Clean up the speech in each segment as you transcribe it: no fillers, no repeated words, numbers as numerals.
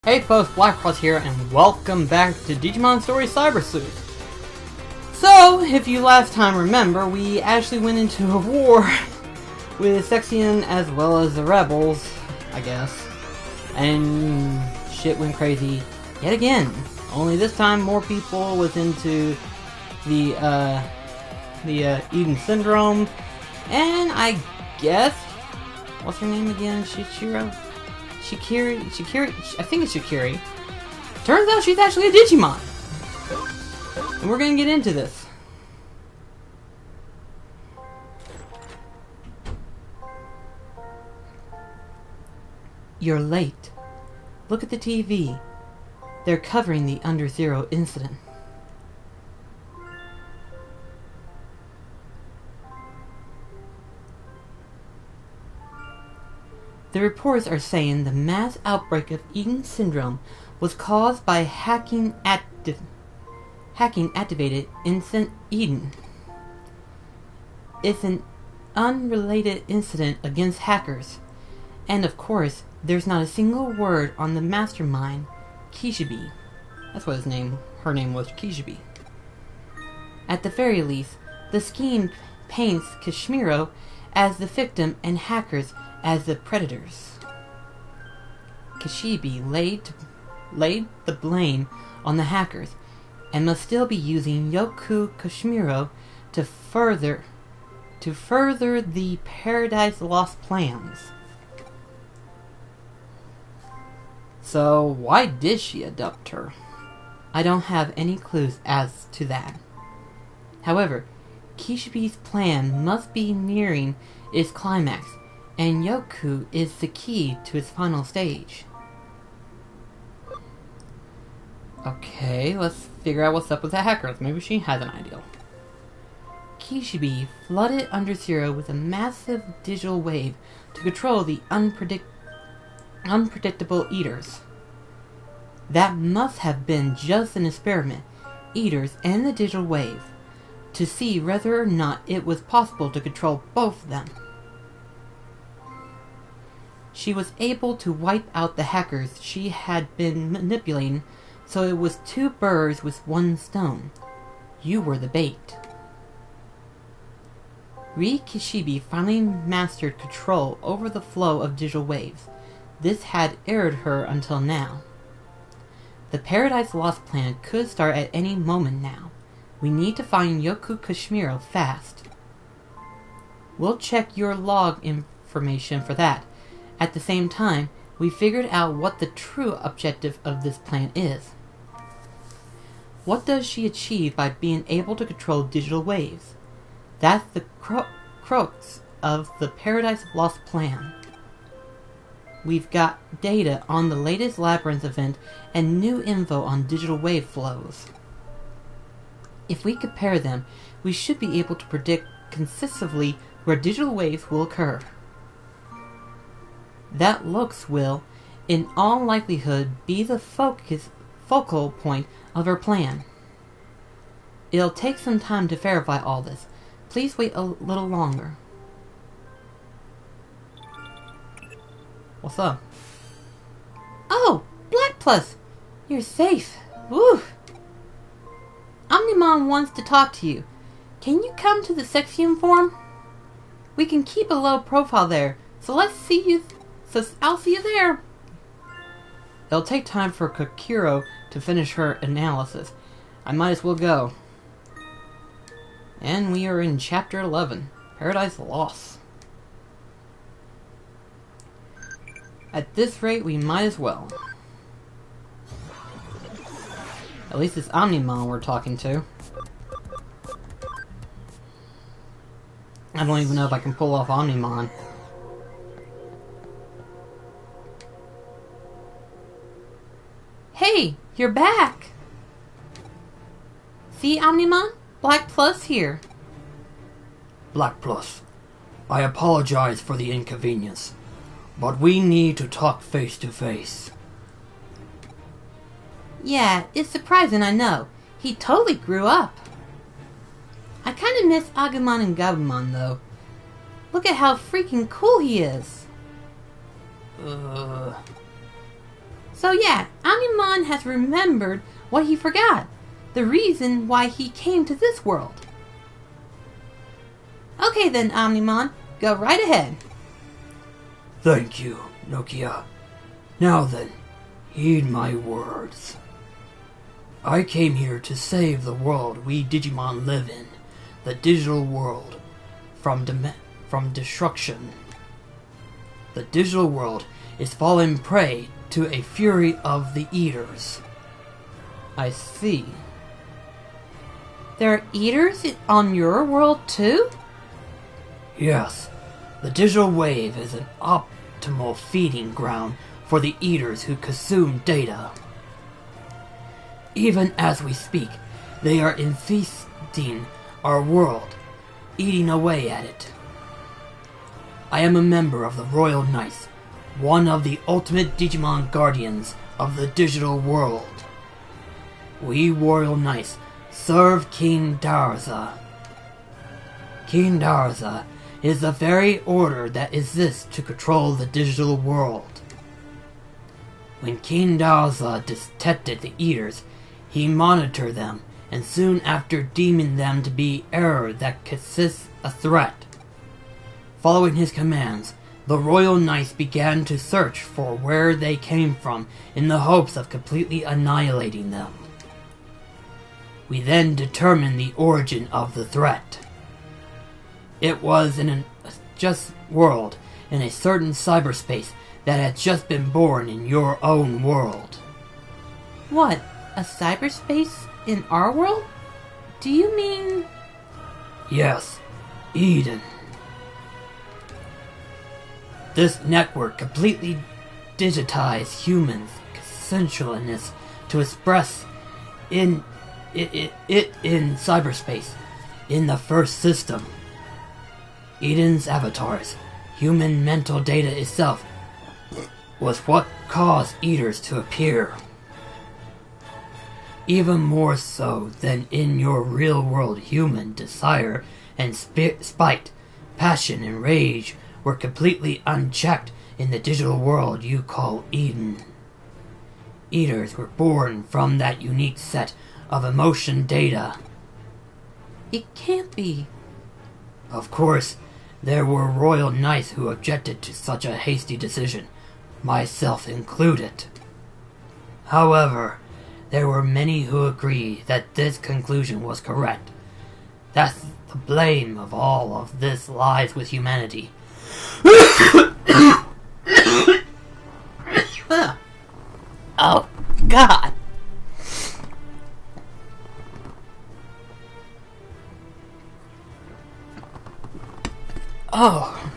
Hey folks, Blackcross here, and welcome back to Digimon Story Cyber Sleuth. So, if you last time remember, we actually went into a war with Sexion as well as the rebels, I guess. And shit went crazy yet again. Only this time more people was into the Eden Syndrome, and I guess, what's her name again? Shikiri, I think it's Shikiri. Turns out she's actually a Digimon. And we're gonna get into this. You're late. Look at the TV. They're covering the Under Zero incident. The reports are saying the mass outbreak of Eden Syndrome was caused by hacking activated Instant Eden. It's an unrelated incident against hackers. And of course, there's not a single word on the mastermind, Kishibe. That's what her name was, Kishibe. At the very least, the scheme paints Kashmiro as the victim and hackers as the predators. Kishibe laid the blame on the hackers and must still be using Yoku Kashmiro to further the Paradise Lost plans. So why did she adopt her? I don't have any clues as to that. However, Kishibe's plan must be nearing its climax, and Yoku is the key to its final stage. Okay, let's figure out what's up with the hackers. Maybe she has an idea. Kishibe flooded Under Zero with a massive digital wave to control the unpredictable Eaters. That must have been just an experiment, Eaters and the digital wave, to see whether or not it was possible to control both of them. She was able to wipe out the hackers she had been manipulating, so it was two birds with one stone. You were the bait. Kishibe finally mastered control over the flow of digital waves. This had erred her until now. The Paradise Lost plan could start at any moment now. We need to find Yoku Kashmiro fast. We'll check your log information for that. At the same time, we figured out what the true objective of this plan is. What does she achieve by being able to control digital waves? That's the crux of the Paradise Lost plan. We've got data on the latest Labyrinth event and new info on digital wave flows. If we compare them, we should be able to predict consistently where digital waves will occur. That looks will, in all likelihood, be the focal point of her plan. It'll take some time to verify all this. Please wait a little longer. What's up? Oh, Black Plus! You're safe. Woo! Omnimon wants to talk to you. Can you come to the Sexion forum? We can keep a low profile there, so I'll see you there. It'll take time for Kokiro to finish her analysis. I might as well go. And we are in Chapter 11, Paradise Lost. At this rate, we might as well. At least it's Omnimon we're talking to. I don't even know if I can pull off Omnimon. Hey, you're back! See, Omnimon? Black Plus here. Black Plus, I apologize for the inconvenience, but we need to talk face to face. Yeah, it's surprising, I know. He totally grew up. I kinda miss Agumon and Gabumon, though. Look at how freaking cool he is. So yeah, Omnimon has remembered what he forgot. The reason why he came to this world. Okay then, Omnimon. Go right ahead. Thank you, Nokia. Now then, heed my words. I came here to save the world we Digimon live in, the digital world, from destruction. The digital world is fallen prey to a fury of the Eaters. I see. There are Eaters on your world too? Yes, the digital wave is an optimal feeding ground for the Eaters who consume data. Even as we speak, they are infesting our world, eating away at it. I am a member of the Royal Knights, one of the ultimate Digimon guardians of the digital world. We Royal Knights serve King Darza. King Darza is the very order that exists to control the digital world. When King Darza detected the Eaters, he monitored them, and soon after deeming them to be error that consists a threat. Following his commands, the Royal Knights began to search for where they came from in the hopes of completely annihilating them. We then determined the origin of the threat. It was in a just world, in a certain cyberspace that had just been born in your own world. What? A cyberspace in our world? Do you mean... Yes, Eden. This network completely digitized humans' consensualness to express in cyberspace in the first system. Eden's avatars, human mental data itself, was what caused Eaters to appear. Even more so than in your real-world human desire and spite, passion and rage were completely unchecked in the digital world you call Eden. Eaters were born from that unique set of emotion data. It can't be. Of course, there were Royal Knights who objected to such a hasty decision, myself included. However, there were many who agreed that this conclusion was correct. That the blame of all of this lies with humanity. Oh, God! Oh,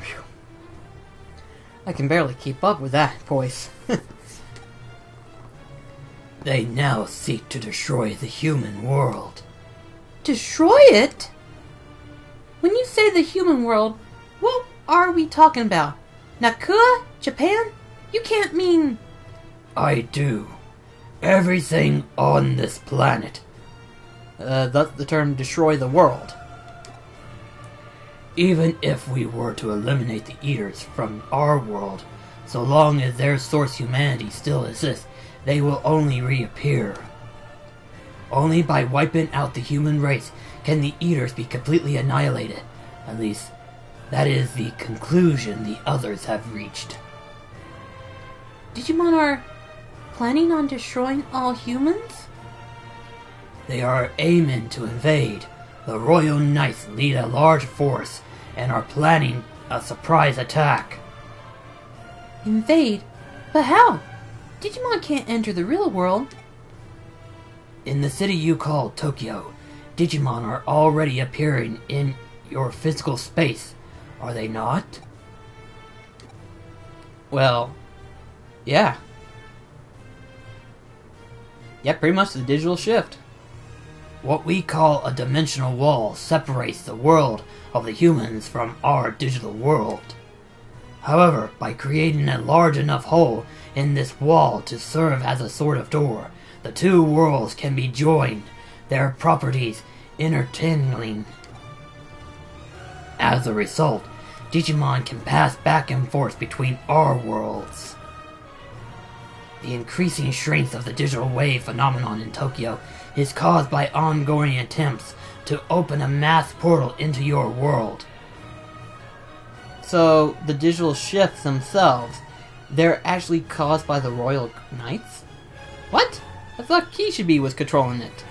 I can barely keep up with that voice. They now seek to destroy the human world. Destroy it? When you say the human world, what are we talking about? Nakua? Japan? You can't mean... I do. Everything on this planet. Thus the term destroy the world. Even if we were to eliminate the Eaters from our world, so long as their source humanity still exists, they will only reappear. Only by wiping out the human race can the Eaters be completely annihilated. At least, that is the conclusion the others have reached. Digimon are planning on destroying all humans? They are aiming to invade. The Royal Knights lead a large force and are planning a surprise attack. Invade? But how? Digimon can't enter the real world. In the city you call Tokyo, Digimon are already appearing in your physical space, are they not? Well, yeah. Yeah, pretty much the digital shift. What we call a dimensional wall separates the world of the humans from our digital world. However, by creating a large enough hole in this wall to serve as a sort of door, the two worlds can be joined, their properties intertangling. As a result, Digimon can pass back and forth between our worlds. The increasing strength of the digital wave phenomenon in Tokyo is caused by ongoing attempts to open a mass portal into your world. So, the digital shifts themselves, they're actually caused by the Royal Knights? What? I thought Kishibe was controlling it.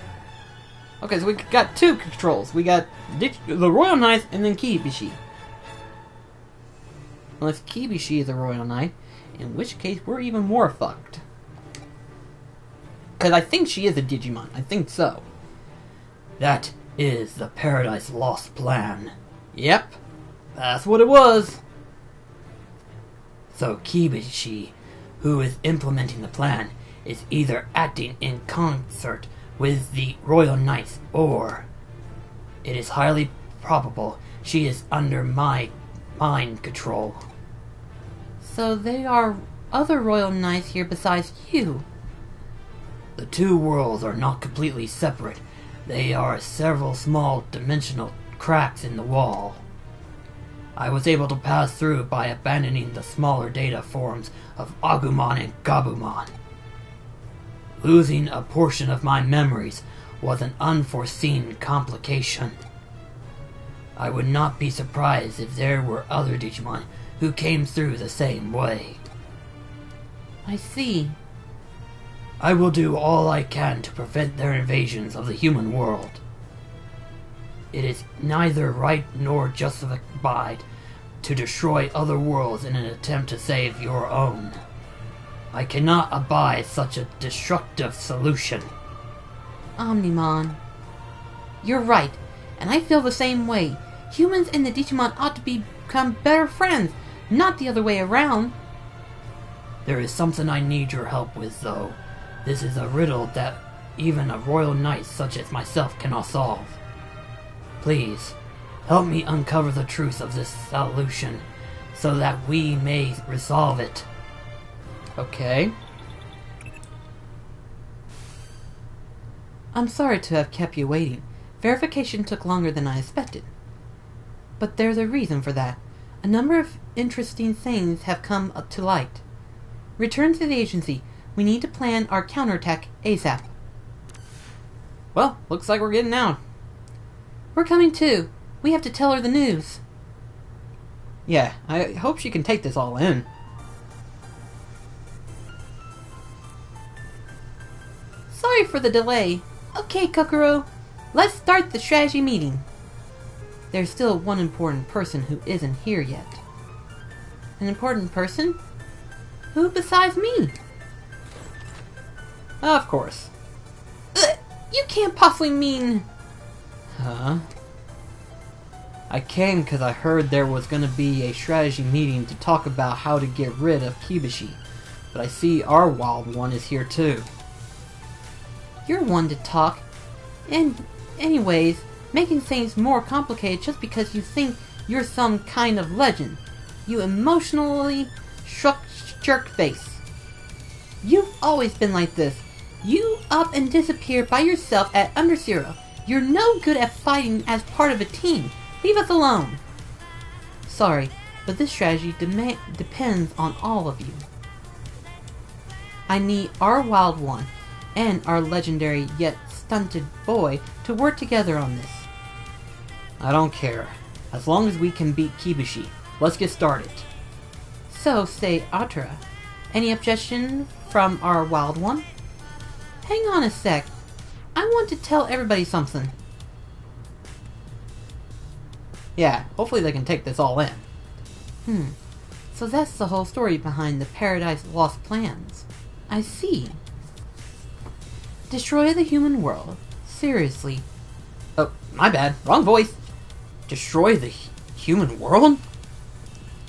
Okay, so we got two controls. We got the Royal Knights and then Kibishi. Unless Kibishi is a Royal Knight, in which case we're even more fucked. Because I think she is a Digimon. I think so. That is the Paradise Lost plan. Yep. That's what it was. So Kibishi, who is implementing the plan, is either acting in concert with the Royal Knights, or it is highly probable she is under my mind control. So there are other Royal Knights here besides you. The two worlds are not completely separate. They are several small dimensional cracks in the wall. I was able to pass through by abandoning the smaller data forms of Agumon and Gabumon. Losing a portion of my memories was an unforeseen complication. I would not be surprised if there were other Digimon who came through the same way. I see. I will do all I can to prevent their invasions of the human world. It is neither right nor justified to destroy other worlds in an attempt to save your own. I cannot abide such a destructive solution. Omnimon. You're right, and I feel the same way. Humans and the Digimon ought to become better friends, not the other way around. There is something I need your help with, though. This is a riddle that even a Royal Knight such as myself cannot solve. Please, help me uncover the truth of this solution, so that we may resolve it. Okay. I'm sorry to have kept you waiting. Verification took longer than I expected. But there's a reason for that. A number of interesting things have come up to light. Return to the agency. We need to plan our counterattack ASAP. Well, looks like we're getting out. We're coming too. We have to tell her the news. Yeah, I hope she can take this all in. Sorry for the delay. Okay, Kokoro, let's start the strategy meeting. There's still one important person who isn't here yet. An important person? Who besides me? Of course. You can't possibly mean... Huh? I came because I heard there was going to be a strategy meeting to talk about how to get rid of Kibishi. But I see our wild one is here too. You're one to talk. And anyways, making things more complicated just because you think you're some kind of legend. You emotionally jerk face. You've always been like this. You up and disappear by yourself at Underzero. You're no good at fighting as part of a team. Leave us alone. Sorry, but this strategy depends on all of you. I need our wild one and our legendary yet stunted boy to work together on this. I don't care. As long as we can beat Kibishi. Let's get started. So, say Atra. Any objection from our wild one? Hang on a sec. I want to tell everybody something. Yeah, hopefully they can take this all in. So that's the whole story behind the Paradise Lost plans. I see. Destroy the human world. Seriously. Oh, my bad. Wrong voice. Destroy the human world?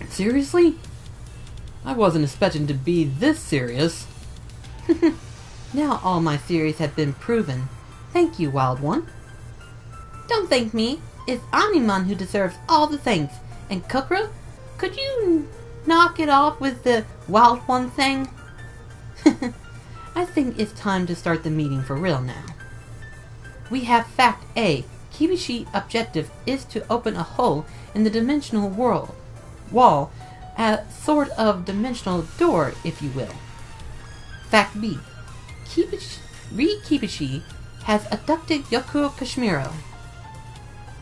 Seriously? I wasn't expecting to be this serious. Now all my theories have been proven. Thank you, Wild One. Don't thank me. It's Omnimon who deserves all the thanks. And Kokoro, could you knock it off with the Wild One thing? I think it's time to start the meeting for real now. We have Fact A. Kibishi's objective is to open a hole in the dimensional wall, a sort of dimensional door, if you will. Fact B. Kibushi has abducted Yoko Kashmiro.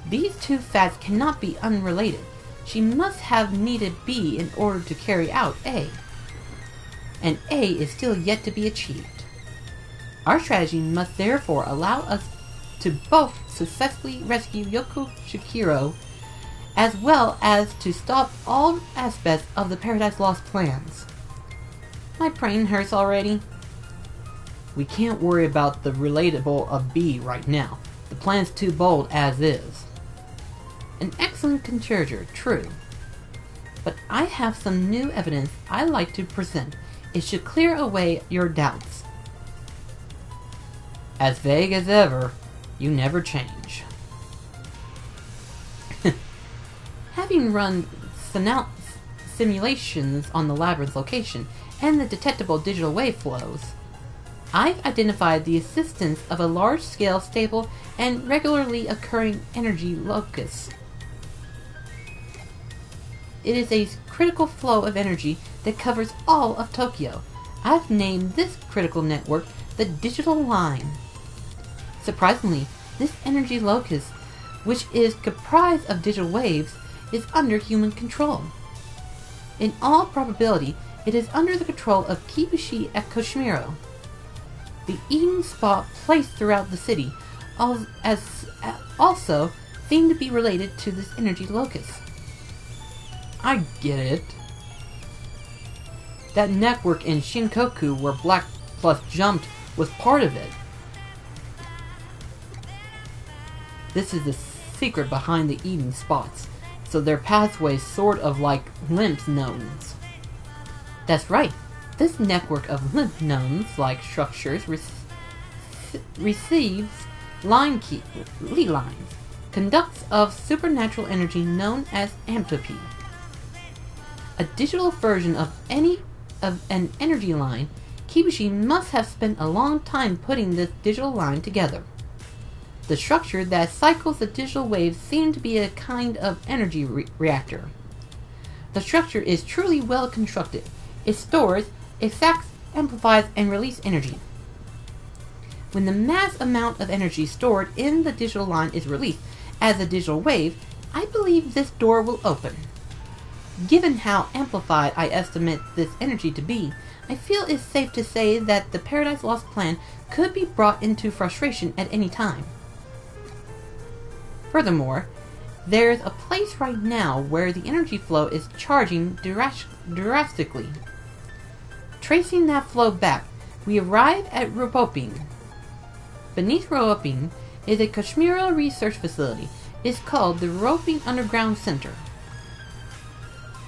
These two facts cannot be unrelated. She must have needed B in order to carry out A. And A is still yet to be achieved. Our strategy must therefore allow us to both successfully rescue Yoko Shikiro as well as to stop all aspects of the Paradise Lost plans. My brain hurts already. We can't worry about the relatable of B right now. The plan's too bold as is. An excellent conjecture, true. But I have some new evidence I'd like to present. It should clear away your doubts. As vague as ever, you never change. Having run simulations on the labyrinth location and the detectable digital wave flows, I've identified the existence of a large-scale, stable, and regularly occurring energy locus. It is a critical flow of energy that covers all of Tokyo. I've named this critical network the Digital Line. Surprisingly, this energy locus, which is comprised of digital waves, is under human control. In all probability, it is under the control of Kibushi at Koshimiro. The eating spot placed throughout the city also seem to be related to this energy locus. I get it. That network in Shinkoku where Black Plus jumped was part of it. This is the secret behind the eating spots, so their pathways sort of like lymph nodes. That's right. This network of lymph nodes-like structures receives line lines, conducts of supernatural energy known as amptopy. A digital version of an energy line, Kibushi must have spent a long time putting this digital line together. The structure that cycles the digital waves seems to be a kind of energy reactor. The structure is truly well constructed. It stores, exacts, amplifies, and releases energy. When the mass amount of energy stored in the digital line is released as a digital wave, I believe this door will open. Given how amplified I estimate this energy to be, I feel it's safe to say that the Paradise Lost plan could be brought into frustration at any time. Furthermore, there's a place right now where the energy flow is charging drastically. Tracing that flow back, we arrive at Ropoping. Beneath Ropoping is a Kashmiro research facility. It's called the Roping Underground Center.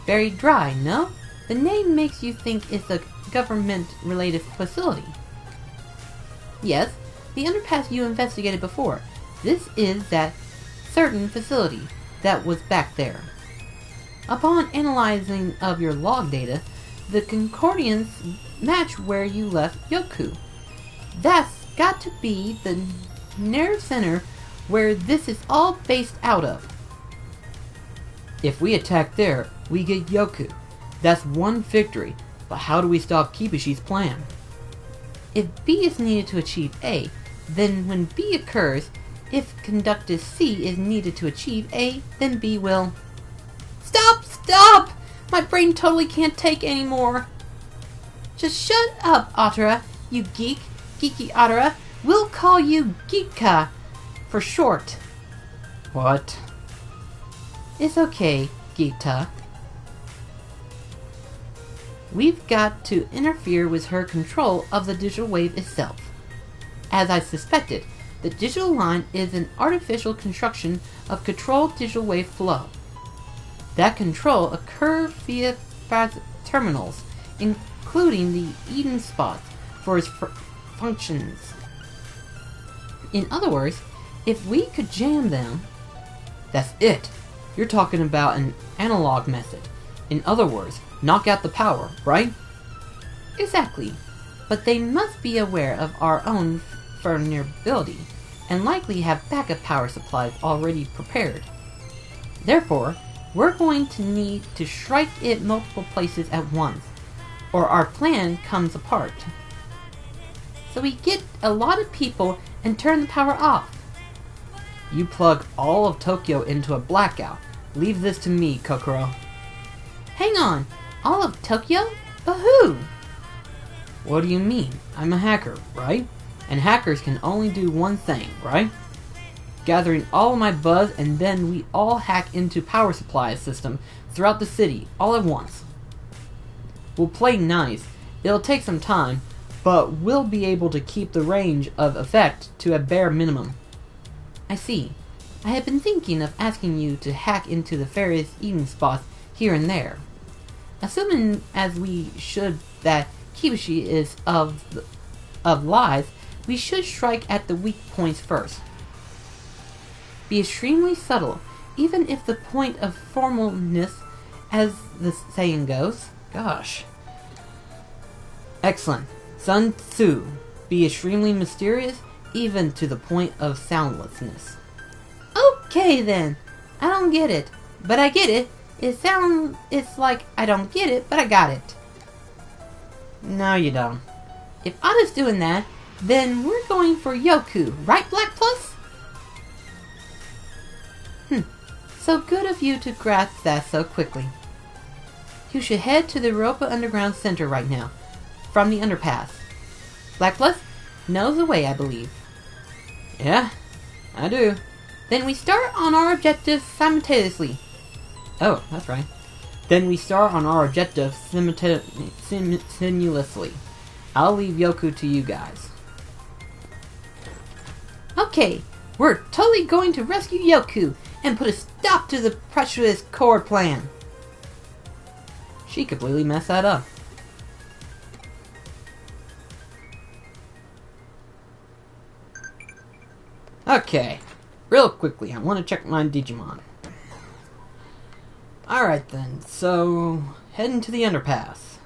Very dry, no? The name makes you think it's a government-related facility. Yes, the underpass you investigated before. This is that certain facility that was back there. Upon analyzing of your log data, the concordance match where you left Yoku. That's got to be the nerve center where this is all based out of. If we attack there, we get Yoku. That's one victory, but how do we stop Kibushi's plan? If B is needed to achieve A, then when B occurs, if conductive C is needed to achieve A, then B will... Stop! Stop! My brain totally can't take anymore. Just shut up, Otara, you geek. Geeky Otara. We'll call you Geeka for short. What? It's okay, Geeta. We've got to interfere with her control of the digital wave itself. As I suspected, the digital line is an artificial construction of controlled digital wave flow. That control occurs via terminals, including the eating spots for its functions. In other words, if we could jam them... That's it! You're talking about an analog method. In other words, knock out the power, right? Exactly. But they must be aware of our own vulnerability, and likely have backup power supplies already prepared. Therefore, we're going to need to strike it multiple places at once, or our plan comes apart. so we get a lot of people and turn the power off. You plug all of Tokyo into a blackout. Leave this to me, Kokoro. Hang on, all of Tokyo? But who? What do you mean? I'm a hacker, right? And hackers can only do one thing, right? Gathering all of my buzz, and then we all hack into power supply system throughout the city, all at once. We'll play nice. It'll take some time, but we'll be able to keep the range of effect to a bare minimum. I see. I have been thinking of asking you to hack into the various eating spots here and there. Assuming as we should that Kibushi is of lies, we should strike at the weak points first. Be extremely subtle, even if the point of formalness, as the saying goes. Gosh. Excellent. Sun Tzu. Be extremely mysterious, even to the point of soundlessness. Okay then. I don't get it, but I get it. It's like I don't get it, but I got it. No, you don't. If Ada's doing that, then we're going for Yoku, right, Black Plus? So good of you to grasp that so quickly. You should head to the Europa Underground Center right now, from the underpass. Black Plus knows the way, I believe. Yeah, I do. Then we start on our objectives simultaneously. Oh, that's right. Then we start on our objective simultaneously. I'll leave Yoku to you guys. Okay, we're totally going to rescue Yoku and put a stop to the treacherous core plan. She completely messed that up. Okay, real quickly, I want to check my Digimon. Alright then, so heading to the underpass.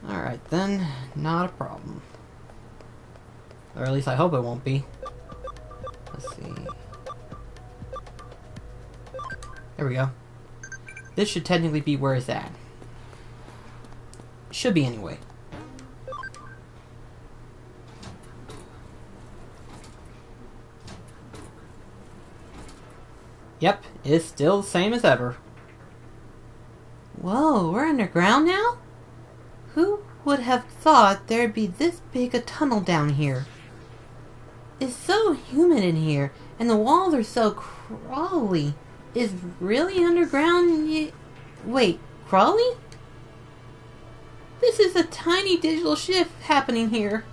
Alright then, not a problem. Or at least I hope it won't be. Let's see. There we go. This should technically be where it's at. Should be anyway. Yep, it's still the same as ever. Whoa, we're underground now? Who would have thought there'd be this big a tunnel down here? It's so humid in here, and the walls are so crawly. Is really underground wait, crawly? This is a tiny digital shift happening here.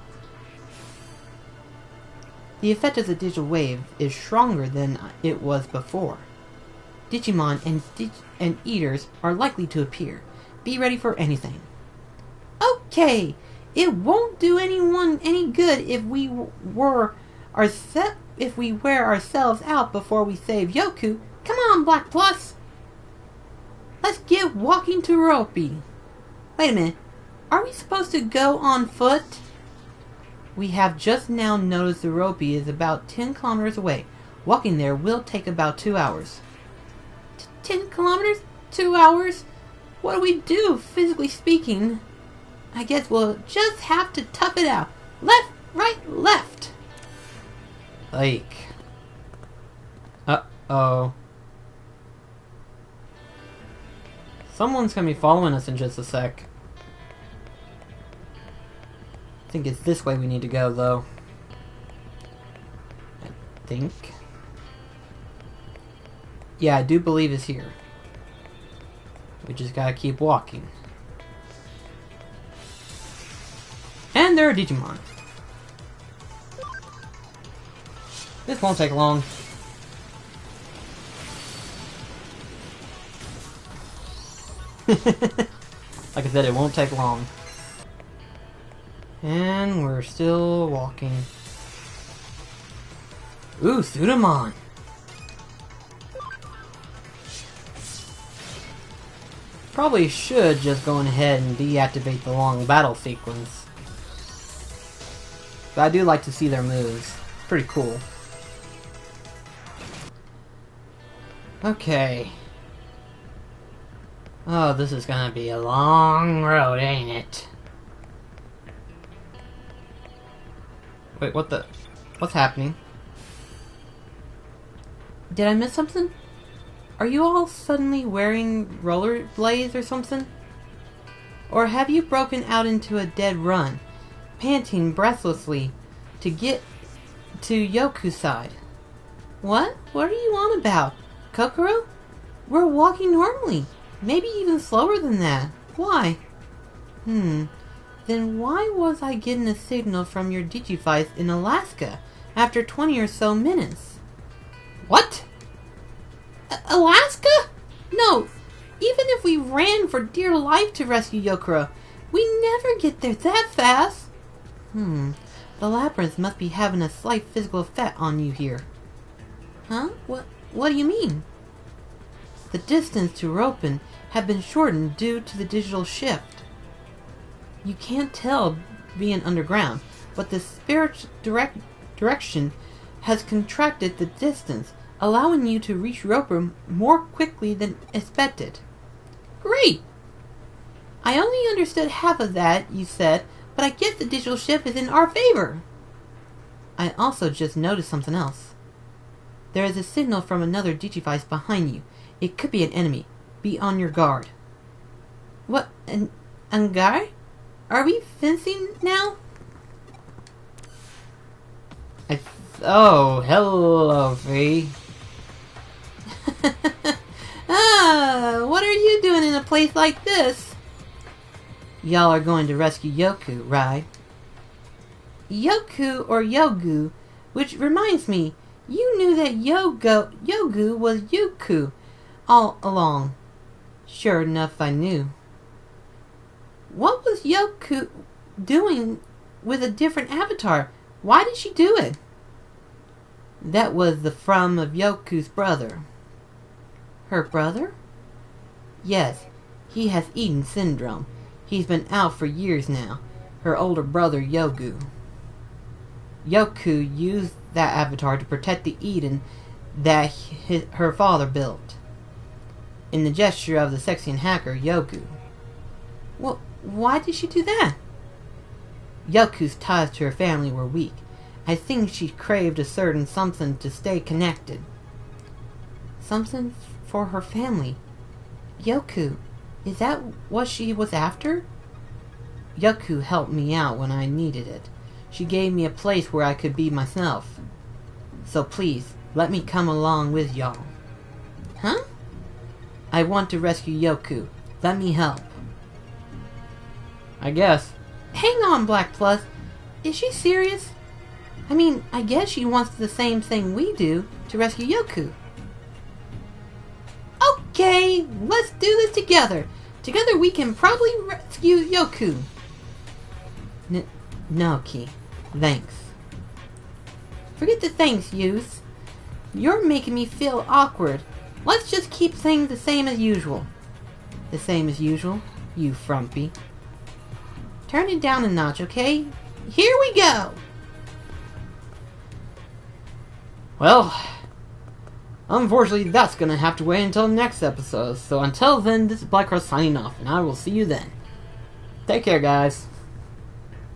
The effect of the digital wave is stronger than it was before. Digimon and eaters are likely to appear. Be ready for anything. Okay, it won't do anyone any good if we wear ourselves out before we save Yoku. Come on, Black Plus. Let's get walking to Ropi. Wait a minute. Are we supposed to go on foot? We have just now noticed the Ropi is about 10 kilometers away. Walking there will take about 2 hours. 10 kilometers? 2 hours? What do we do, physically speaking? I guess we'll just have to tough it out. Left, right, left. Like. Uh-oh. Someone's gonna be following us in just a sec. I think it's this way we need to go, though. I think. Yeah, I do believe it's here. We just gotta keep walking. And there are Digimon. This won't take long. Like I said, it won't take long. And we're still walking. Ooh, Sudamon! Probably should just go ahead and deactivate the long battle sequence. But I do like to see their moves. Pretty cool. Okay. Oh, this is gonna be a long road, ain't it? Wait, what's happening? Did I miss something? Are you all suddenly wearing rollerblades or something? Or have you broken out into a dead run, panting breathlessly to get to Yoku's side? What? What are you on about? Kokoro? We're walking normally. Maybe even slower than that. Why? Then why was I getting a signal from your Digivice in Alaska after 20 or so minutes? What? Alaska? No. Even if we ran for dear life to rescue Yokoro, we never get there that fast. The labyrinth must be having a slight physical effect on you here. Huh? What do you mean? The distance to Ropin had been shortened due to the digital shift. You can't tell being underground, but the spirit direction has contracted the distance, allowing you to reach Ropin more quickly than expected. Great! I only understood half of that you said, but I guess the digital shift is in our favor. I also just noticed something else. There is a signal from another Digivice behind you. It could be an enemy. Be on your guard. What? An guard? Are we fencing now? Oh, hello, V. What are you doing in a place like this? Y'all are going to rescue Yoku, right? Yoku or Yogu, which reminds me, you knew that Yogu was Yoku all along. Sure enough, I knew. What was Yoku doing with a different avatar? Why did she do it? That was the from of Yoku's brother. Her brother? Yes, he has Eden syndrome. He's been out for years now. Her older brother, Yogu. Yoku used that avatar to protect the Eden that her father built. In the gesture of the Sexian hacker, Yogu. Well, why did she do that? Yoku's ties to her family were weak. I think she craved a certain something to stay connected. Something for her family. Yoku, is that what she was after? Yoku helped me out when I needed it. She gave me a place where I could be myself. So please, let me come along with y'all. Huh? I want to rescue Yoku. Let me help. I guess. Hang on, Black Plus. Is she serious? I mean, I guess she wants the same thing we do to rescue Yoku. Okay, let's do this together. Together we can probably rescue Yoku. No, Ki. Thanks. Forget the thanks, youth. You're making me feel awkward. Let's just keep things the same as usual. The same as usual? You frumpy. Turn it down a notch, okay? Here we go! Well, unfortunately, that's gonna have to wait until next episode. So until then, this is Black Cross signing off, and I will see you then. Take care, guys.